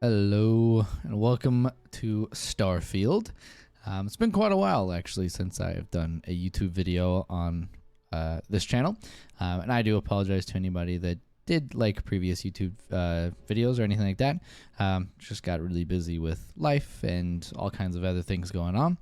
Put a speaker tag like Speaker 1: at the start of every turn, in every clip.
Speaker 1: Hello and welcome to Starfield. It's been quite a while actually since I've done a YouTube video on this channel, and I do apologize to anybody that did like previous YouTube videos or anything like that. Just got really busy with life and all kinds of other things going on.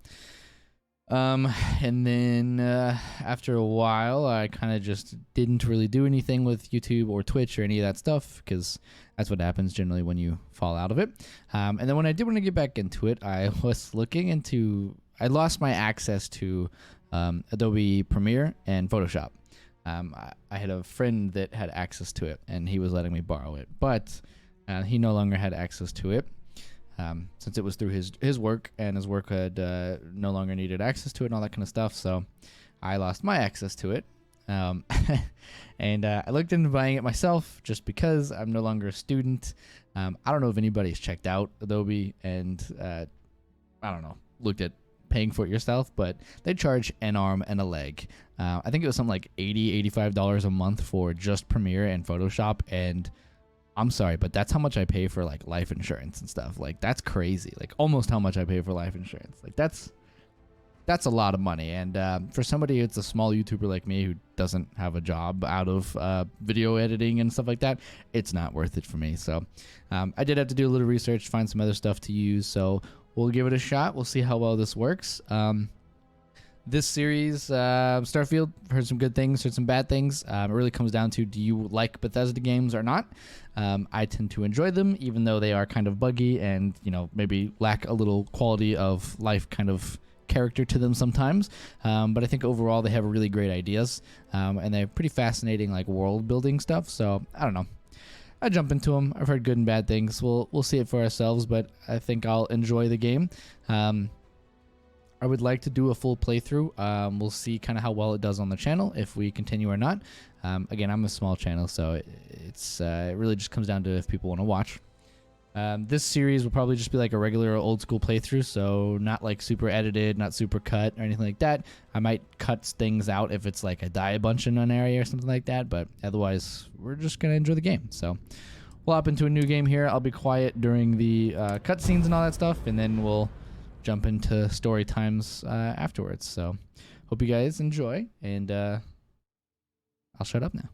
Speaker 1: And then after a while, I kind of just didn't really do anything with YouTube or Twitch or any of that stuff because that's what happens generally when you fall out of it. And then when I did want to get back into it, I was looking into, I lost my access to Adobe Premiere and Photoshop. I had a friend that had access to it and he was letting me borrow it, but he no longer had access to it. Since it was through his work, and his work had no longer needed access to it and all that kind of stuff, so I lost my access to it. And I looked into buying it myself just because I'm no longer a student. I don't know if anybody's checked out Adobe and I don't know, looked at paying for it yourself, but they charge an arm and a leg. I think it was something like $85 a month for just Premiere and Photoshop, and I'm sorry, but that's how much I pay for like life insurance and stuff. Like that's crazy. Like almost how much I pay for life insurance. Like that's a lot of money. And for somebody who's a small YouTuber like me who doesn't have a job out of video editing and stuff like that, it's not worth it for me. So I did have to do a little research, find some other stuff to use. So we'll give it a shot. We'll see how well this works. This series, Starfield, heard some good things, heard some bad things. It really comes down to, do you like Bethesda games or not? I tend to enjoy them, even though they are kind of buggy and, you know, maybe lack a little quality of life kind of character to them sometimes. But I think overall they have really great ideas, and they have pretty fascinating like world building stuff. So I don't know. I jump into them. I've heard good and bad things. We'll see it for ourselves, but I think I'll enjoy the game. I would like to do a full playthrough. We'll see kind of how well it does on the channel, if we continue or not. Again, I'm a small channel, so it really just comes down to if people want to watch. This series will probably just be like a regular old school playthrough, so not like super edited, not super cut or anything like that. I might cut things out if it's like I die a bunch in an area or something like that, but otherwise we're just going to enjoy the game. So we'll hop into a new game here. I'll be quiet during the cutscenes and all that stuff, and then we'll jump into story times afterwards. So hope you guys enjoy, and I'll shut up now.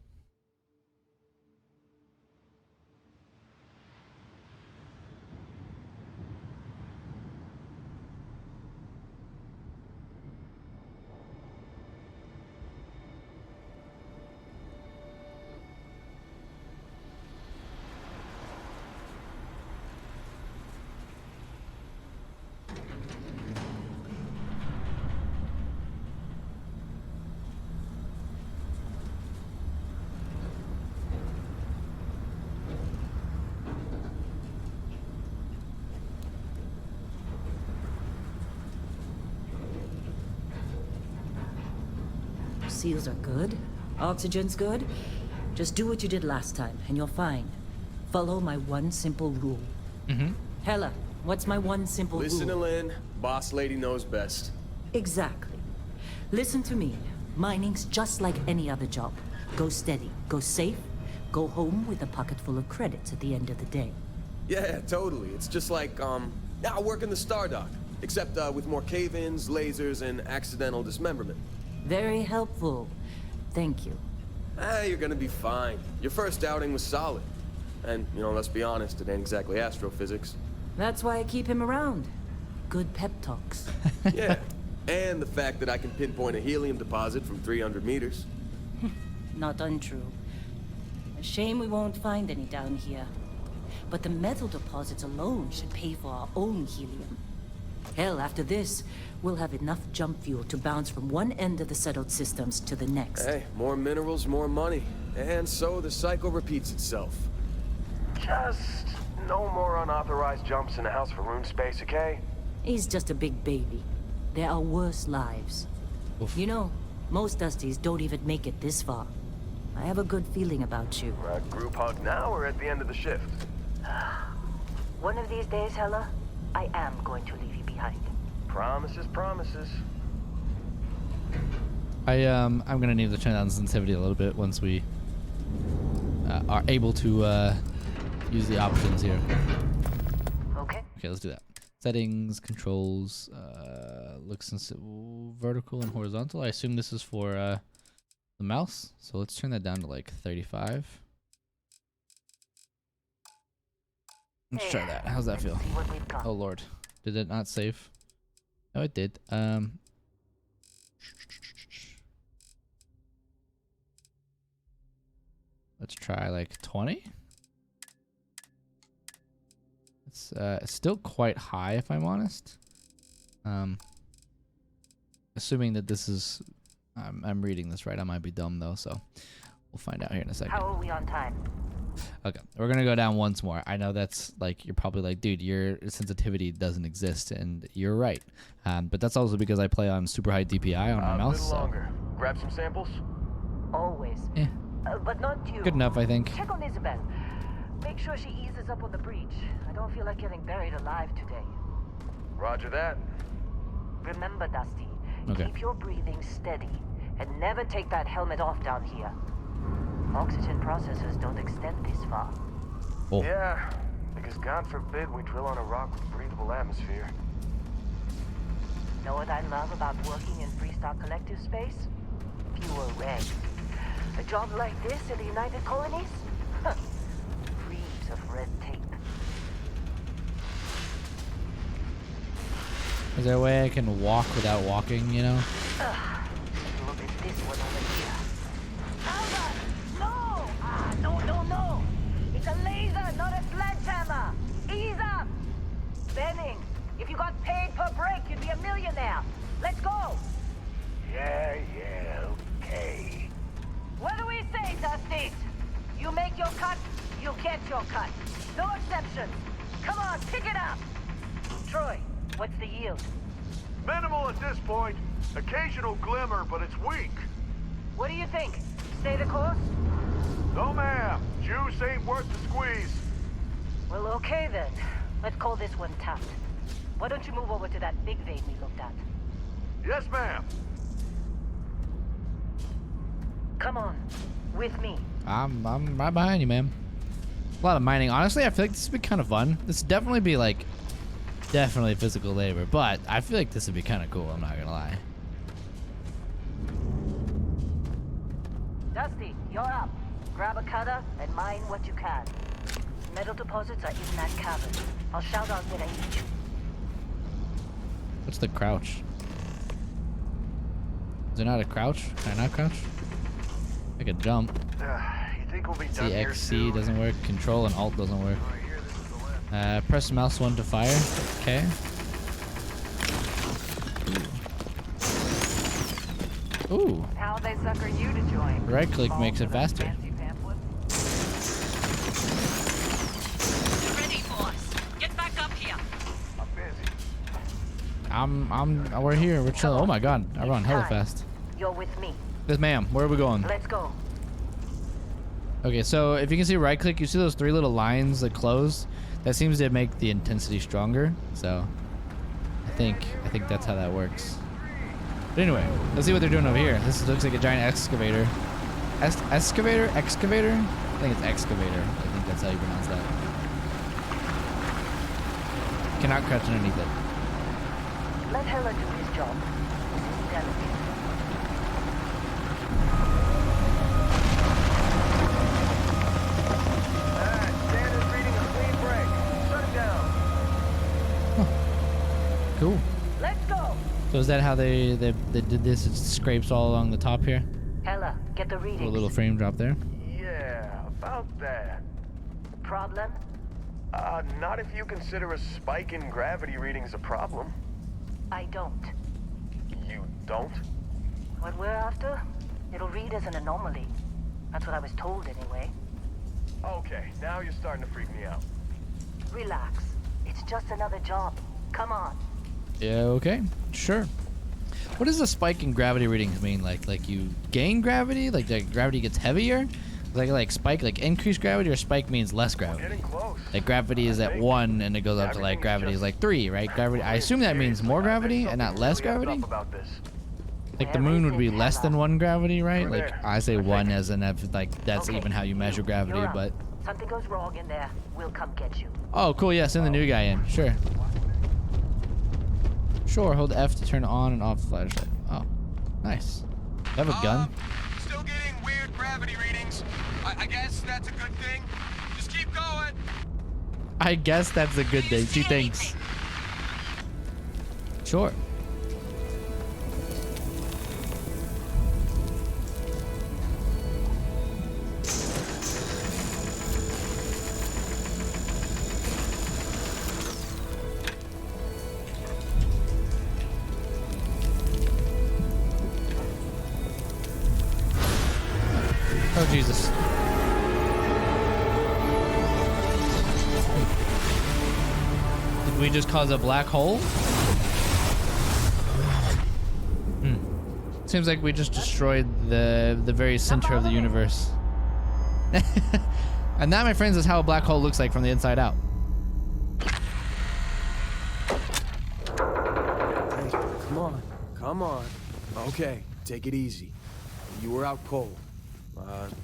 Speaker 2: Seals are good. Oxygen's good. Just do what you did last time, and you're fine. Follow my one simple rule. Hella, what's my one simple rule?
Speaker 3: Listen to Lynn. Boss lady knows best.
Speaker 2: Exactly. Listen to me. Mining's just like any other job. Go steady, go safe, go home with a pocket full of credits at the end of the day.
Speaker 3: Yeah, totally. It's just like, I work in the Stardock. Except with more cave-ins, lasers, and accidental dismemberment.
Speaker 2: Very helpful. Thank you.
Speaker 3: You're gonna be fine. Your first outing was solid. And, you know, let's be honest, it ain't exactly astrophysics.
Speaker 2: That's why I keep him around. Good pep talks.
Speaker 3: Yeah, and the fact that I can pinpoint a helium deposit from 300 meters.
Speaker 2: Not untrue. A shame we won't find any down here. But the metal deposits alone should pay for our own helium. Hell, after this, we'll have enough jump fuel to bounce from one end of the settled systems to the next.
Speaker 3: Hey, more minerals, more money. And so the cycle repeats itself. Just no more unauthorized jumps in the house for room space, okay?
Speaker 2: He's just a big baby. There are worse lives.
Speaker 1: Oof.
Speaker 2: You know, most Dusties don't even make it this far. I have a good feeling about you.
Speaker 3: Group hug now or at the end of the shift?
Speaker 2: One of these days, Hella, I am going to leave you behind.
Speaker 3: Promises, promises.
Speaker 1: I'm gonna need to turn down the sensitivity a little bit once we are able to use the options here. Okay, let's do that. Settings, controls, looks vertical and horizontal. I assume this is for the mouse. So let's turn that down to like 35. Let's try that. How's that feel? Oh lord. Did it not save? No, it did. Let's try like 20. It's still quite high if I'm honest. Assuming that this is I'm reading this right. I might be dumb though, so we'll find out here in a second.
Speaker 2: How are we on time?
Speaker 1: Okay, we're gonna go down once more. I know that's like, you're probably like, dude, your sensitivity doesn't exist, and you're right. But that's also because I play on super high DPI on my mouse.
Speaker 3: A little longer. Grab some samples.
Speaker 2: Always.
Speaker 1: Yeah.
Speaker 2: But not you.
Speaker 1: Good enough, I think.
Speaker 2: Check on Isabel. Make sure she eases up on the breach. I don't feel like getting buried alive today.
Speaker 3: Roger that.
Speaker 2: Remember, Dusty,
Speaker 1: Okay.
Speaker 2: keep your breathing steady and never take that helmet off down here. Oxygen processors don't extend this far.
Speaker 1: Oh.
Speaker 3: Yeah, because God forbid we drill on a rock with breathable atmosphere.
Speaker 2: Know what I love about working in Freestar Collective space? Fewer regs. A job like this in the United Colonies? Huh. Reams of red tape.
Speaker 1: Is there a way I can walk without walking, you know?
Speaker 2: Look at this one over here. Albert! No! No! It's a laser, not a sledgehammer! Ease up! Benning, if you got paid per break, you'd be a millionaire. Let's go!
Speaker 3: Yeah, okay.
Speaker 2: What do we say, Dusty? You make your cut, you get your cut. No exceptions. Come on, pick it up! Troy, what's the yield?
Speaker 4: Minimal at this point. Occasional glimmer, but it's weak.
Speaker 2: What do you think? Stay the course?
Speaker 4: No, ma'am. Juice ain't worth the squeeze.
Speaker 2: Well, okay then. Let's call this one tapped. Why don't you move over to that big vein we looked at?
Speaker 4: Yes, ma'am.
Speaker 2: Come on, with me.
Speaker 1: I'm right behind you, man. A lot of mining. Honestly, I feel like this would be kind of fun. This would definitely be like, definitely physical labor, but I feel like this would be kind of cool. I'm not gonna lie.
Speaker 2: Dusty, you're up. Grab a cutter and mine what you can. Metal deposits are in that cavern. I'll shout out when I need you.
Speaker 1: What's the crouch? Is there not a crouch? Can I not crouch? I could jump.
Speaker 4: You think we'll be done here
Speaker 1: CXC
Speaker 4: soon?
Speaker 1: doesn't work. Control and Alt doesn't work.
Speaker 4: I hear this is the last.
Speaker 1: Press mouse 1 to fire. Okay. Ooh.
Speaker 5: How they sucker you to join?
Speaker 1: Right click makes it faster.
Speaker 5: Fancy pamphlet.
Speaker 2: You're ready, boss. Get back up here.
Speaker 4: I'm busy.
Speaker 1: We're here. We're chilling. Oh my god. I run hella
Speaker 2: Time.
Speaker 1: fast.
Speaker 2: You're with me.
Speaker 1: Yes, ma'am. Where are we going?
Speaker 2: Let's go.
Speaker 1: Okay, so if you can see right click, you see those 3 little lines that close? That seems to make the intensity stronger. So I think that's how that works. But anyway, let's see what they're doing over here. This looks like a giant excavator. Excavator? I think it's excavator. I think that's how you pronounce that. Cannot crouch underneath it.
Speaker 2: Let Hella do his job. This is delicate.
Speaker 3: Standard reading a clean break. Shut it down.
Speaker 1: Cool.
Speaker 2: Let's go.
Speaker 1: So is that how they did this? It scrapes all along the top here?
Speaker 2: Hella, get the
Speaker 1: A
Speaker 2: readings.
Speaker 1: little frame drop there.
Speaker 3: Yeah, about that.
Speaker 2: Problem?
Speaker 3: Not if you consider a spike in gravity readings a problem.
Speaker 2: I don't.
Speaker 3: You don't?
Speaker 2: What we're after? It'll read as an anomaly. That's what I was told anyway.
Speaker 3: Okay, now you're starting to freak me out.
Speaker 2: Relax. It's just another job. Come on.
Speaker 1: Yeah, okay. Sure. What does a spike in gravity readings mean? Like you gain gravity? Like gravity gets heavier? Like spike, like increased gravity, or spike means less gravity?
Speaker 3: Getting close.
Speaker 1: Like gravity is at 1 and it goes up to like gravity is like 3, right? Gravity. I assume that means more gravity and not less gravity. Like the moon would be less than 1 gravity, right? Like I say 1 as in if like that's even how you measure gravity, but
Speaker 5: Something goes wrong in there, we'll come get you.
Speaker 1: Oh, cool. Yeah, send the new guy in. Sure. Sure. Hold F to turn on and off the flashlight. Oh, nice. You have a gun?
Speaker 3: Still getting weird gravity readings. I guess that's a good thing. Just keep going.
Speaker 1: I guess that's a good thing. She thinks. Sure. Oh, Jesus. Did we just cause a black hole? Seems like we just destroyed the very center of the universe. And that, my friends, is how a black hole looks like from the inside out.
Speaker 3: Hey, come on. Come on. Okay, take it easy. You were out cold.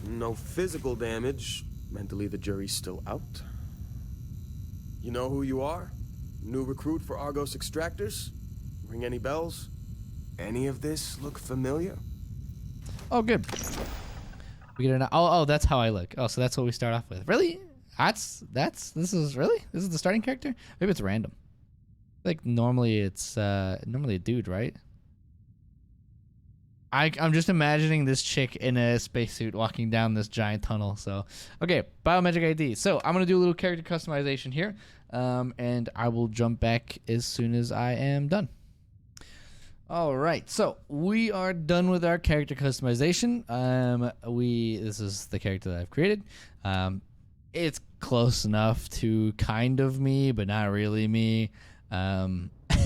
Speaker 3: No physical damage. Mentally, the jury's still out. You know who you are? New recruit for Argos Extractors? Ring any bells? Any of this look familiar?
Speaker 1: Oh, good. We get an. Oh, that's how I look. Oh, so that's what we start off with. Really? This is the starting character? Maybe it's random. Like normally it's normally a dude, right? I'm just imagining this chick in a spacesuit walking down this giant tunnel. So, okay, biometric ID. So I'm gonna do a little character customization here, and I will jump back as soon as I am done. All right, so we are done with our character customization. This is the character that I've created. It's close enough to kind of me, but not really me.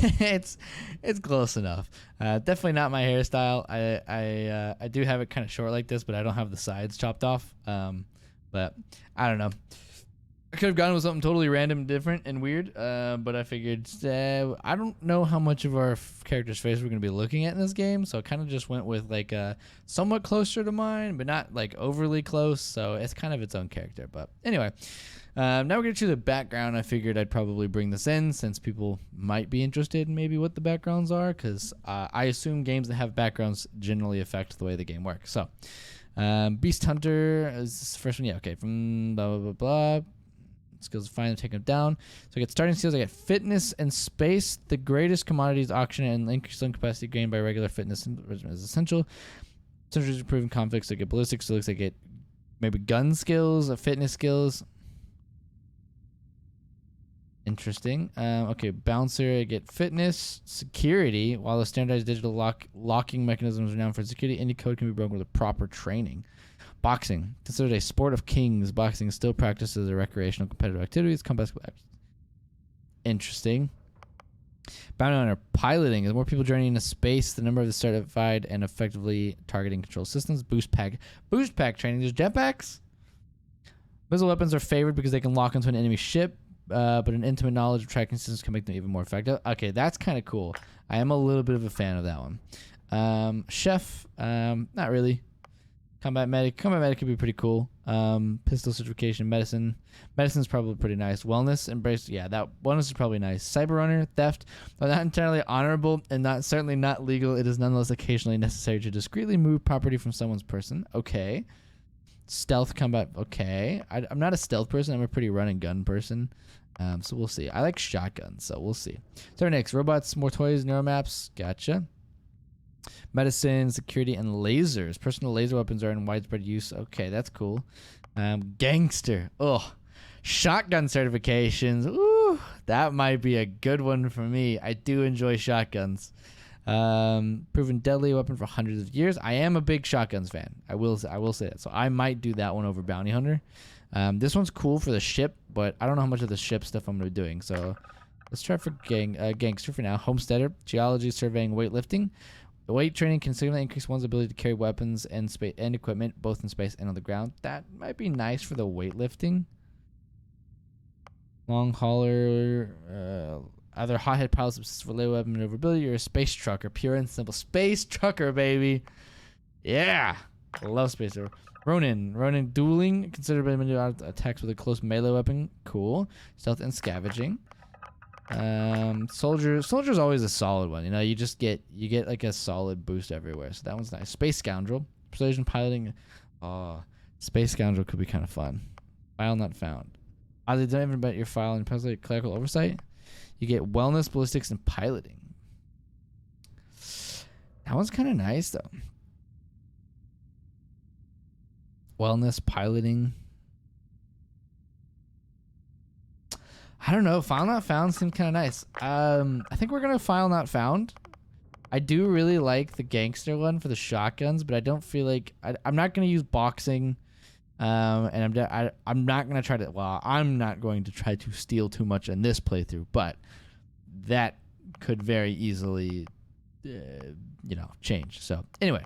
Speaker 1: It's close enough. Definitely not my hairstyle. I do have it kind of short like this, but I don't have the sides chopped off. But I don't know. I could have gone with something totally random, different, and weird. But I figured I don't know how much of our character's face we're going to be looking at in this game, so I kind of just went with like somewhat closer to mine, but not like overly close. So it's kind of its own character. But anyway. Now we're going to choose a background. I figured I'd probably bring this in since people might be interested in maybe what the backgrounds are, because I assume games that have backgrounds generally affect the way the game works. So, Beast Hunter is this the first one. Yeah, okay. From blah, blah, blah, blah. Skills find take them down. So I get starting skills. I get fitness and space. The greatest commodities auction and increased lung capacity gained by regular fitness is essential. Essential to proven conflicts. I get ballistics. So it looks like I get maybe gun skills, fitness skills. Interesting. Okay, bouncer. I get fitness, security. While the standardized digital locking mechanism is renowned for security, any code can be broken with a proper training. Boxing. Considered a sport of kings, boxing is still practiced as a recreational competitive activity. It's combat. Interesting. Bounty hunter. Piloting. As more people joining into space, the number of the certified and effectively targeting control systems. Boost pack training. There's jetpacks. Missile weapons are favored because they can lock onto an enemy ship. But an intimate knowledge of tracking systems can make them even more effective. Okay, that's kind of cool. I am a little bit of a fan of that one. Chef, not really. Combat medic could be pretty cool. Pistol certification, medicine. Medicine's probably pretty nice. Wellness, embrace. Yeah, that wellness is probably nice. Cyber runner, theft. Though not entirely honorable and certainly not legal, it is nonetheless occasionally necessary to discreetly move property from someone's person. Okay. Stealth combat. Okay. I'm not a stealth person. I'm a pretty run and gun person. So we'll see. I like shotguns, so we'll see. So next, robots, more toys, neuromaps. Gotcha. Medicine, security, and lasers. Personal laser weapons are in widespread use. Okay, that's cool. Gangster. Oh, shotgun certifications. Ooh, that might be a good one for me. I do enjoy shotguns. Proven deadly weapon for hundreds of years. I am a big shotguns fan. I will say that. So I might do that one over bounty hunter. This one's cool for the ship, but I don't know how much of the ship stuff I'm going to be doing. So let's try for gangster for now. Homesteader, geology, surveying, weightlifting. The weight training can significantly increase one's ability to carry weapons and space and equipment, both in space and on the ground. That might be nice for the weightlifting. Long hauler, either hothead pilot subsists for lay weapon maneuverability or a space trucker. Pure and simple. Space trucker, baby. Yeah. I love space trucker. Ronin dueling, considered by many attacks with a close melee weapon. Cool. Stealth and scavenging. Soldier's always a solid one. You know, you get like a solid boost everywhere. So that one's nice. Space Scoundrel, persuasion piloting. Oh, Space Scoundrel could be kind of fun. File not found. Either don't even bet your file and possibly clerical oversight. You get wellness, ballistics, and piloting. That one's kind of nice though. Wellness, piloting. I don't know. File not found seemed kind of nice. I think we're gonna file not found. I do really like the gangster one for the shotguns, but I don't feel like I'm not gonna use boxing. And I'm not gonna try to. Well, I'm not going to try to steal too much in this playthrough, but that could very easily, change. So anyway,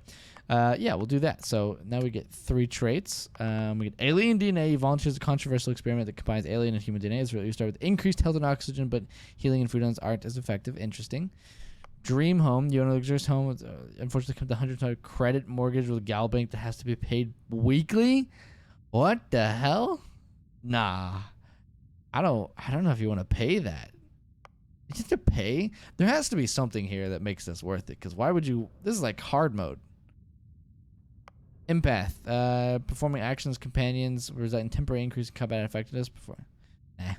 Speaker 1: yeah, we'll do that. So now we get 3 traits. We get alien DNA. Volunteers a controversial experiment that combines alien and human DNA. You start with increased health and oxygen, but healing and food items aren't as effective. Interesting. Dream home. You own a luxurious home. With, unfortunately, comes with a $100 credit mortgage with a gal bank that has to be paid weekly. What the hell? Nah. I don't know if you want to pay that. You have to pay? There has to be something here that makes this worth it, because why would you? This is like hard mode. Empath. Performing actions, companions result in temporary increase in combat effectiveness. Nah.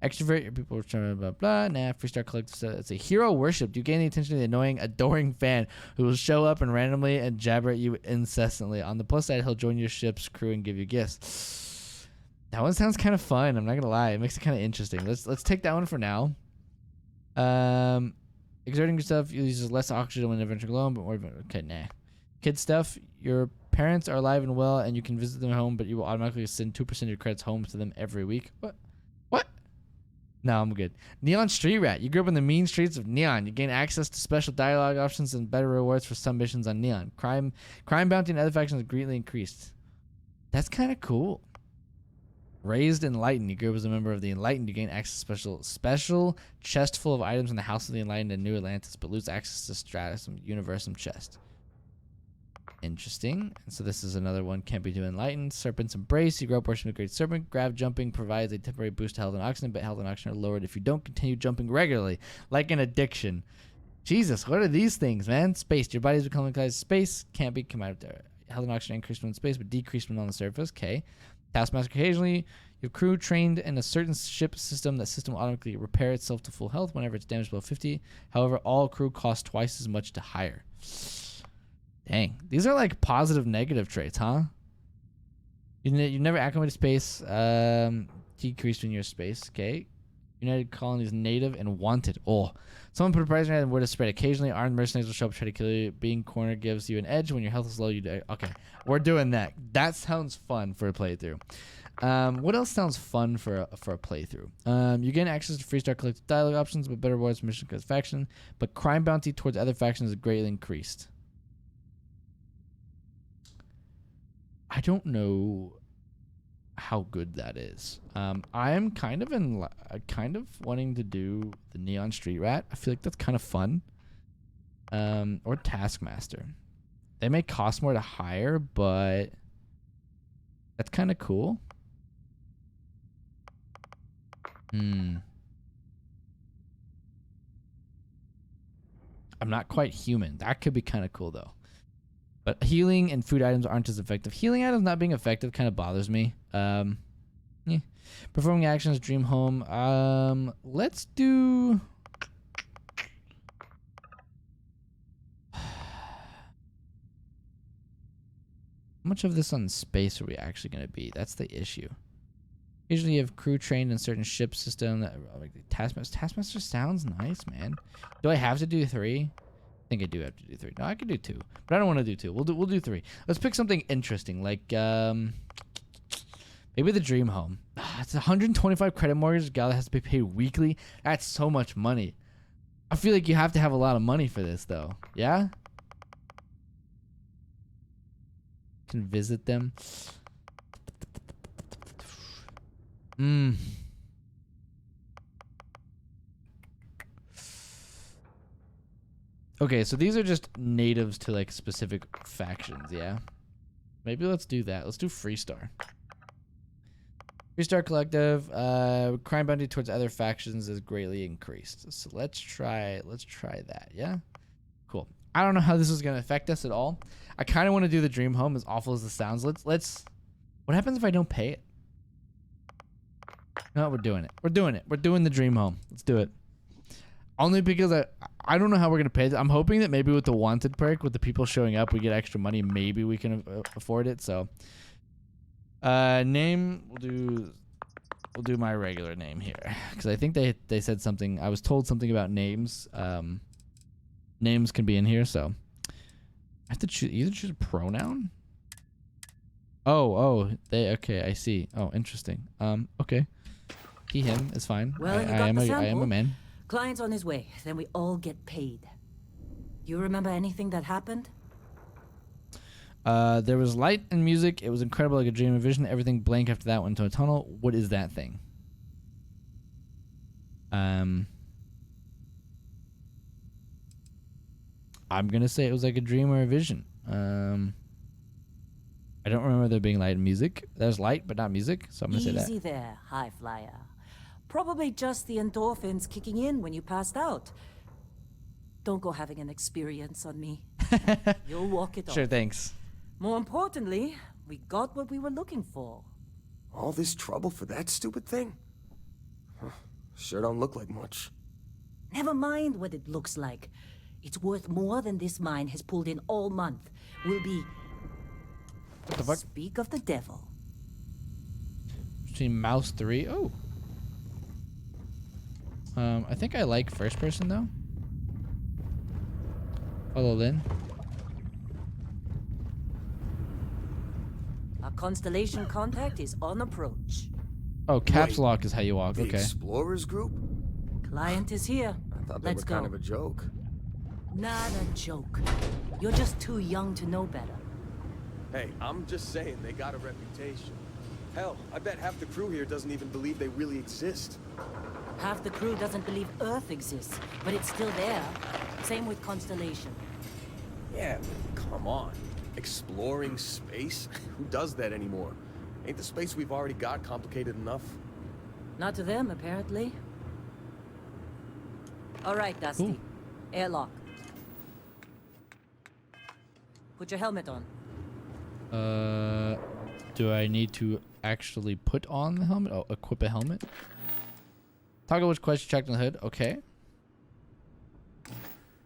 Speaker 1: Extrovert, your people return, blah, blah, nah. Freestar collective, it's a hero worship. You gain the attention of the annoying, adoring fan who will show up and randomly and jabber at you incessantly. On the plus side, he'll join your ship's crew and give you gifts. That one sounds kind of fun. I'm not gonna lie. It makes it kind of interesting. Let's take that one for now. Exerting yourself uses less oxygen when adventuring alone, but more. Okay, nah. Kid stuff. Your parents are alive and well, and you can visit them at home, but you will automatically send 2% of your credits home to them every week. What? No, I'm good. Neon Street Rat. You grew up in the mean streets of Neon. You gain access to special dialogue options and better rewards for some missions on Neon. Crime bounty and other factions greatly increased. That's kind of cool. Raised Enlightened. You grew up as a member of the Enlightened. You gain access to special chest full of items in the House of the Enlightened and New Atlantis, but lose access to Stratusum Universum chest. Interesting. And so this is another one. Can't be too enlightened. Serpent's Embrace. You grow up worshiping a great serpent. Grab jumping provides a temporary boost to health and oxygen, but health and oxygen are lowered if you don't continue jumping regularly, like an addiction. Jesus, what are these things, man? Space. Your body's becoming like space. Can't be come out there. Health and oxygen increase when in space, but decrease when on the surface. Okay. Taskmaster. Occasionally, your crew trained in a certain ship system. That system will automatically repair itself to full health whenever it's damaged below 50. However, all crew cost twice as much to hire. Dang. These are like positive, negative traits, huh? You never acclimate to space. Decreased when you're space. Okay. United Colonies native and wanted. Oh. Someone put a price on it and word is spread. Occasionally, armed mercenaries will show up and try to kill you. Being cornered gives you an edge. When your health is low, you die. Okay. We're doing that. That sounds fun for a playthrough. What else sounds fun for a playthrough? You gain access to Freestar collective dialogue options, but better rewards for mission because faction. But crime bounty towards other factions is greatly increased. I don't know how good that is. I'm kind of wanting to do the Neon Street Rat. I feel like that's kind of fun. Or Taskmaster. They may cost more to hire, but that's kind of cool. I'm not quite human. That could be kind of cool though. But healing and food items aren't as effective. Healing items not being effective kind of bothers me. Yeah. Performing actions, dream home. Let's do... How much of this on space are we actually going to be? That's the issue. Usually you have crew trained in certain ship system. Like Taskmaster sounds nice, man. Do I have to do 3? I think I do have to do 3. No, I can do 2, but I don't want to do 2. We'll do 3. Let's pick something interesting, like maybe the dream home. It's 125 credit mortgage. Gal that has to be paid weekly. That's so much money. I feel like you have to have a lot of money for this, though. Yeah. Can visit them. Okay, so these are just natives to like specific factions, yeah? Maybe let's do that. Let's do Freestar. Freestar Collective. Crime bounty towards other factions is greatly increased. So let's try that. Yeah. Cool. I don't know how this is gonna affect us at all. I kind of want to do the dream home, as awful as it sounds. Let's. What happens if I don't pay it? No, we're doing it. We're doing it. We're doing the dream home. Let's do it. Only because I don't know how we're gonna pay it. I'm hoping that maybe with the wanted perk, with the people showing up, we get extra money. Maybe we can afford it. So, name we'll do my regular name here, because I think they said something. I was told something about names. Names can be in here, so I have to either choose a pronoun. Oh, okay, I see. Oh, interesting. Okay, he, him is fine.
Speaker 2: Well,
Speaker 1: I am a man.
Speaker 2: Client's on his way. Then we all get paid. You remember anything that happened?
Speaker 1: There was light and music. It was incredible, like a dream of vision. Everything blank after that went into a tunnel. What is that thing? I'm gonna say it was like a dream or a vision. I don't remember there being light and music. There's light, but not music, so I'm gonna say that.
Speaker 2: Easy there, high flyer. Probably just the endorphins kicking in when you passed out. Don't go having an experience on me. You'll walk it off.
Speaker 1: Sure, thanks.
Speaker 2: More importantly, we got what we were looking for.
Speaker 3: All this trouble for that stupid thing? Huh, sure don't look like much.
Speaker 2: Never mind what it looks like. It's worth more than this mine has pulled in all month. We'll be...
Speaker 1: What the fuck?
Speaker 2: Speak of the devil.
Speaker 1: Between mouse 3. Oh. I think I like first person though. Follow Lynn.
Speaker 2: Our constellation contact is on approach.
Speaker 1: Oh, caps
Speaker 3: Wait,
Speaker 1: lock is how you walk.
Speaker 3: The
Speaker 1: Okay.
Speaker 3: Explorers group?
Speaker 2: Client is here.
Speaker 3: I thought they
Speaker 2: Let's
Speaker 3: were
Speaker 2: go.
Speaker 3: kind of a joke.
Speaker 2: Not a joke. You're just too young to know better.
Speaker 3: Hey, I'm just saying they got a reputation. Hell, I bet half the crew here doesn't even believe they really exist.
Speaker 2: Half the crew doesn't believe Earth exists, but it's still there. Same with Constellation.
Speaker 3: Yeah, but come on. Exploring space? Who does that anymore? Ain't the space we've already got complicated enough?
Speaker 2: Not to them, apparently. All right, Dusty.
Speaker 1: Ooh.
Speaker 2: Airlock. Put your helmet on.
Speaker 1: Do I need to actually put on the helmet? Oh, equip a helmet. Toggle which quest you checked on the hood. Okay.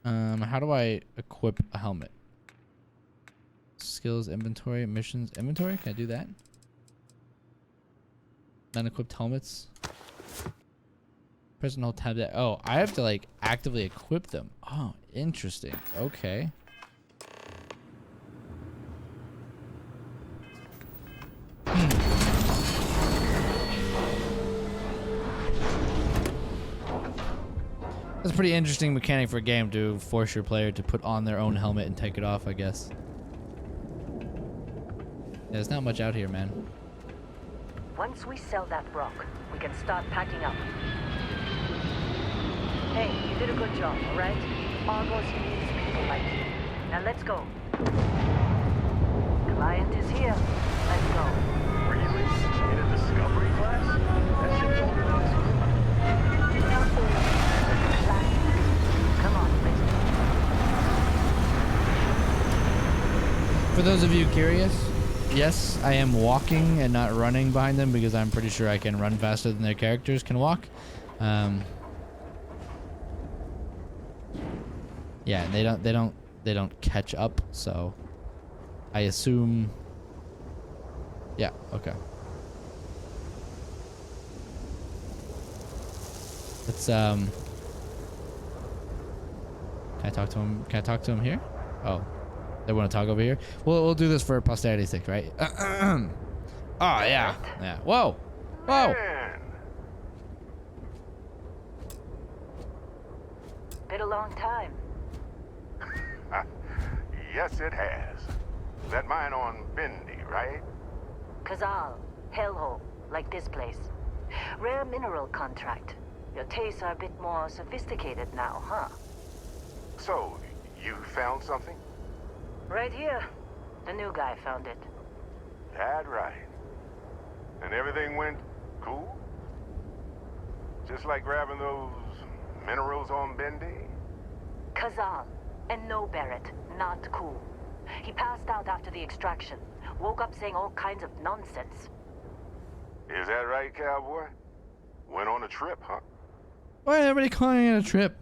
Speaker 1: How do I equip a helmet? Skills, inventory, missions, inventory. Can I do that? Non-equipped helmets. Press and hold tab. Oh, I have to like actively equip them. Oh, interesting. Okay. That's a pretty interesting mechanic for a game to force your player to put on their own helmet and take it off, I guess. Yeah, there's not much out here, man.
Speaker 5: Once we sell that rock, we can start packing up. Hey, you did a good job, alright? Argos needs people like you. Now let's go. Client is here. Let's go.
Speaker 4: Really? In a discovery class? That shit's older than this room.
Speaker 5: Not old. Classic. Come on, let's go.
Speaker 1: For those of you curious, yes, I am walking and not running behind them because I'm pretty sure I can run faster than their characters can walk. Yeah, they don't catch up, so I assume. Yeah, okay. Let's Can I talk to him? Can I talk to him here? Oh, they want to talk over here. We'll do this for posterity's sake, right? Oh yeah, yeah. Whoa, whoa.
Speaker 4: Man.
Speaker 5: Been a long time.
Speaker 4: Yes, it has. That mine on Bendy, right?
Speaker 5: Kazal, hellhole, like this place. Rare mineral contract. Your tastes are a bit more sophisticated now, huh?
Speaker 4: So, you found something?
Speaker 5: Right here. The new guy found it.
Speaker 6: That right. And everything went cool? Just like grabbing those minerals on Bendy?
Speaker 5: Kazal. And no, Barrett. Not cool. He passed out after the extraction. Woke up saying all kinds of nonsense.
Speaker 6: Is that right, cowboy? Went on a trip, huh?
Speaker 1: Why is everybody calling it a trip?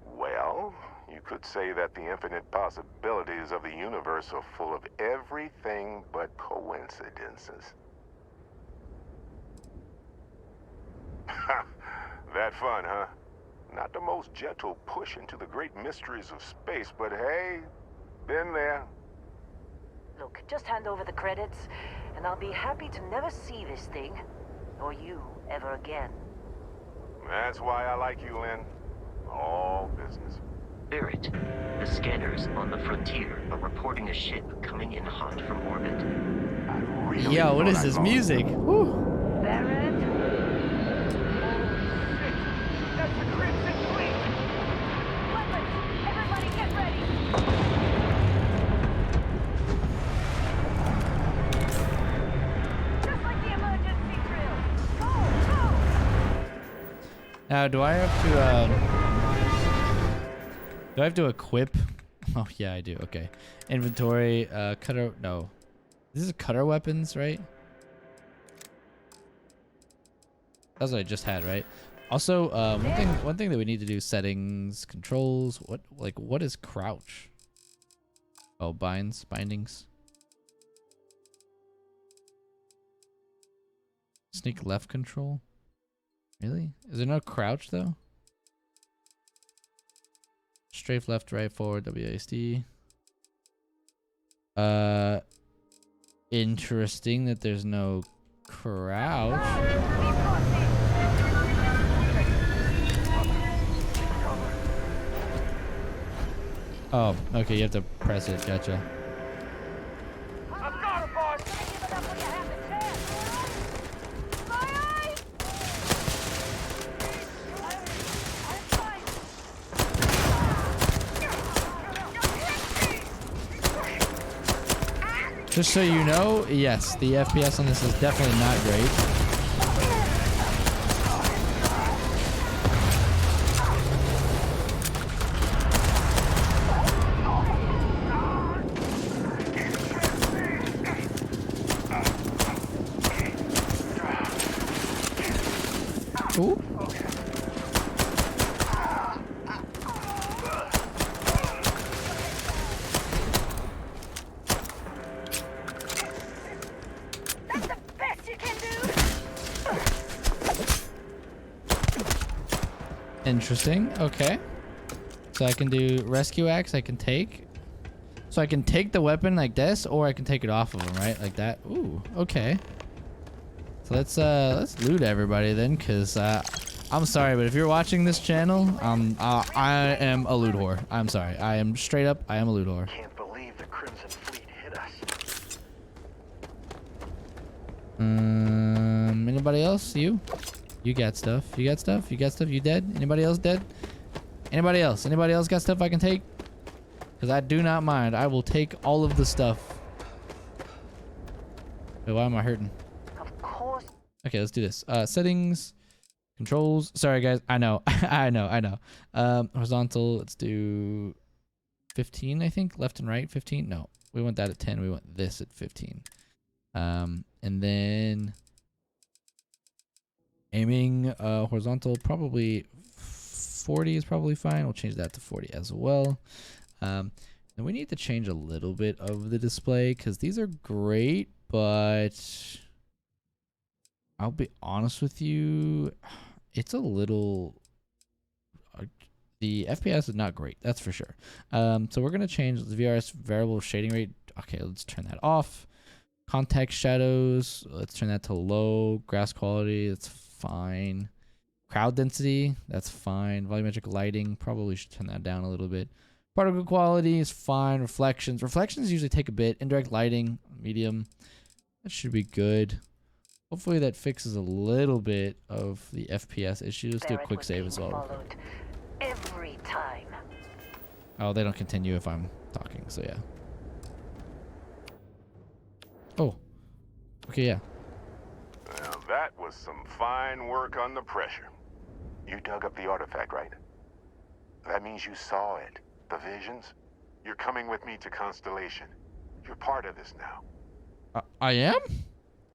Speaker 6: Well, you could say that the infinite possibilities of the universe are full of everything but coincidences. That fun, huh? Not the most gentle push into the great mysteries of space, but hey, been there.
Speaker 5: Look, just hand over the credits, and I'll be happy to never see this thing, or you, ever again.
Speaker 6: That's why I like you, Lynn. All business.
Speaker 7: Barrett, the scanners on the frontier are reporting a ship coming in hot from orbit.
Speaker 6: I really
Speaker 1: Yo, what
Speaker 6: thought
Speaker 1: is
Speaker 6: I
Speaker 1: this
Speaker 6: lost
Speaker 1: music? Woo.
Speaker 5: Barrett?
Speaker 4: That's the Crimson Fleet!
Speaker 5: Weapons! Everybody get ready! Just like the emergency drill! Go! Go!
Speaker 1: Now, do I have to equip? Oh yeah, I do. Okay. Inventory, cutter. No, this is cutter weapons, right? That's what I just had, right? Also, one thing that we need to do: settings, controls. What is crouch? Oh, bindings. Sneak left control. Really? Is there no crouch though? Strafe left, right, forward, WASD. Interesting that there's no crouch. Oh, okay, you have to press it, gotcha.
Speaker 4: I've got it, boss!
Speaker 1: Just so you know, yes, the FPS on this is definitely not great. Ooh. Interesting. Okay. So I can do rescue axe. I can take. So I can take the weapon like this, or I can take it off of him, right? Like that. Ooh. Okay. So let's loot everybody then, cause I'm sorry, but if you're watching this channel, I am a loot whore. I'm sorry. I am straight up. I am a loot whore.
Speaker 4: Can't believe the Crimson Fleet hit us.
Speaker 1: Anybody else? You got stuff. You got stuff. You got stuff. You dead? Anybody else dead? Anybody else? Anybody else got stuff I can take? Because I do not mind. I will take all of the stuff. Wait, why am I hurting?
Speaker 5: Of course.
Speaker 1: Okay, let's do this. Settings, controls. Sorry, guys. I know. I know. Horizontal. Let's do 15, I think. Left and right, 15. No, we want that at 10. We want this at 15. And then aiming, horizontal, probably 40 is probably fine. We'll change that to 40 as well. And we need to change a little bit of the display because these are great, but I'll be honest with you, it's a little, the FPS is not great, that's for sure. So we're going to change the VRS variable shading rate. Okay, let's turn that off. Context shadows, let's turn that to low. Grass quality, that's fine. Crowd density, that's fine. Volumetric lighting, probably should turn that down a little bit. Particle quality is fine. Reflections usually take a bit. Indirect lighting, medium, that should be good. Hopefully that fixes a little bit of the FPS issue. Let's do a quick save as well.
Speaker 5: Every time.
Speaker 1: Oh, they don't continue if I'm talking, so yeah. Oh. Okay, yeah.
Speaker 6: Well, that was some fine work under pressure. You dug up the artifact, right? That means you saw it. The visions? You're coming with me to Constellation. You're part of this now.
Speaker 1: I am?